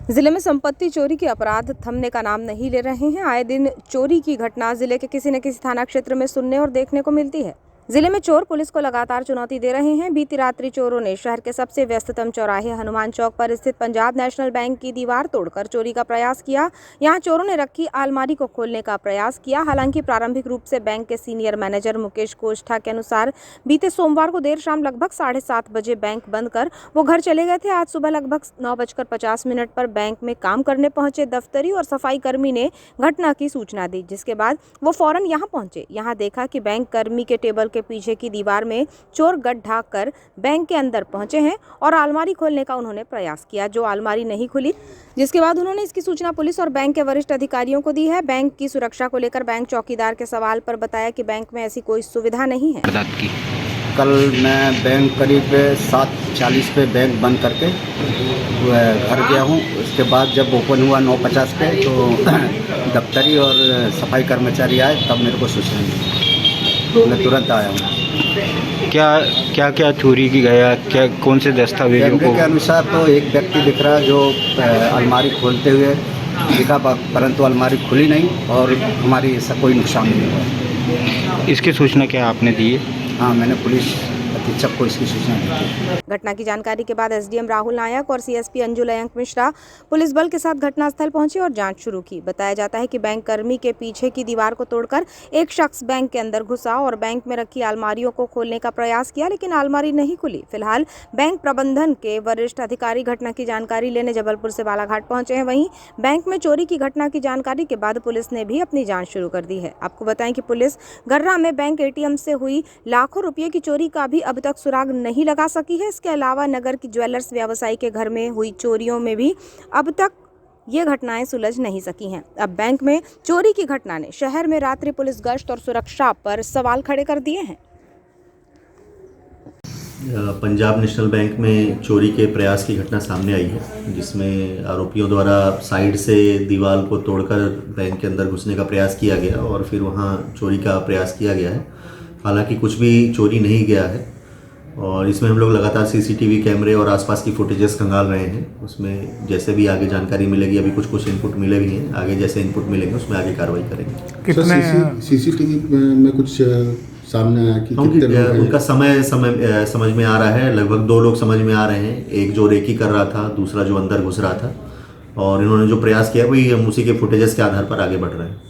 जिले में संपत्ति चोरी के अपराध थमने का नाम नहीं ले रहे हैं। आए दिन चोरी की घटना जिले के किसी न किसी थाना क्षेत्र में सुनने और देखने को मिलती है। जिले में चोर पुलिस को लगातार चुनौती दे रहे हैं। बीती रात्रि चोरों ने शहर के सबसे व्यस्ततम चौराहे हनुमान चौक पर स्थित पंजाब नेशनल बैंक की दीवार तोड़कर चोरी का प्रयास किया। यहां चोरों ने रखी अलमारी को खोलने का प्रयास किया। हालांकि प्रारंभिक रूप से बैंक के सीनियर मैनेजर मुकेश कोष्ठा के अनुसार बीते सोमवार को देर शाम लगभग 7:30 बजे बैंक बंद कर वो घर चले गए थे। आज सुबह लगभग 9:50 पर बैंक में काम करने पहुंचे दफ्तरी और सफाई कर्मी ने घटना की सूचना दी, जिसके बाद वो फौरन यहां पहुंचे। यहां देखा कि बैंक कर्मी के टेबल के पीछे की दीवार में चोर गड्ढा कर बैंक के अंदर पहुंचे हैं और अलमारी खोलने का उन्होंने प्रयास किया, जो अलमारी नहीं खुली, जिसके बाद उन्होंने इसकी सूचना पुलिस और बैंक के वरिष्ठ अधिकारियों को दी है। बैंक की सुरक्षा को लेकर बैंक चौकीदार के सवाल पर बताया कि बैंक में ऐसी कोई सुविधा नहीं है। कल मैं बैंक करीब 7:40 पे बैंक बंद करके घर गया हूँ। उसके बाद जब ओपन हुआ 9:50 पे तो दफ्तरी और सफाई कर्मचारी आए, तब मेरे को सूचना मिली। मैं तुरंत आया हूँ। क्या चोरी की गया, क्या कौन से दस्तावेजों को? कैमरे के अनुसार तो एक व्यक्ति दिख रहा जो अलमारी खोलते हुए दिखा, परंतु अलमारी खुली नहीं और हमारी ऐसा कोई नुकसान नहीं हुआ। इसकी सूचना क्या आपने दी है? हाँ, मैंने पुलिस अधीक्षक को इसकी सूचना दी थी। घटना की जानकारी के बाद एसडीएम राहुल नायक और सीएसपी अंजुल अयंक मिश्रा पुलिस बल के साथ घटनास्थल पहुंचे और जांच शुरू की। बताया जाता है कि बैंक कर्मी के पीछे की दीवार को तोड़कर एक शख्स बैंक के अंदर घुसा और बैंक में रखी अलमारियों को खोलने का प्रयास किया, लेकिन अलमारी नहीं खुली। फिलहाल बैंक प्रबंधन के वरिष्ठ अधिकारी घटना की जानकारी लेने जबलपुर से बालाघाट पहुंचे हैं। वहीं बैंक में चोरी की घटना की जानकारी के बाद पुलिस ने भी अपनी जाँच शुरू कर दी है। आपको बताएं कि पुलिस गर्रा में बैंक एटीएम से हुई लाखों रुपये की चोरी का भी अब तक सुराग नहीं लगा सकी है। इसके अलावा नगर की ज्वेलर्स व्यवसायी के घर में हुई चोरियों में भी अब तक ये घटनाएं सुलझ नहीं सकी हैं। अब बैंक में चोरी की घटना ने शहर में रात्रि पुलिस गश्त और सुरक्षा पर सवाल खड़े कर दिए हैं। पंजाब नेशनल बैंक में चोरी के प्रयास की घटना सामने आई है, जिसमें आरोपियों द्वारा साइड से दीवार को तोड़कर बैंक के अंदर घुसने का प्रयास किया गया और फिर वहां चोरी का प्रयास किया गया है। हालांकि कुछ भी चोरी नहीं गया है और इसमें हम लोग लगातार सीसीटीवी कैमरे और आसपास की फुटेजेस खंगाल रहे हैं। उसमें जैसे भी आगे जानकारी मिलेगी, अभी कुछ इनपुट मिले भी हैं, आगे जैसे इनपुट मिलेंगे उसमें आगे कार्रवाई करेंगे। कितने सीसीटीवी में कुछ सामने आया कि उनका समय समझ में आ रहा है। लगभग 2 लोग समझ में आ रहे हैं, एक जो रेकी कर रहा था, दूसरा जो अंदर घुस रहा था, और इन्होंने जो प्रयास किया वही हम उसी के फुटेजेस के आधार पर आगे बढ़ रहे हैं।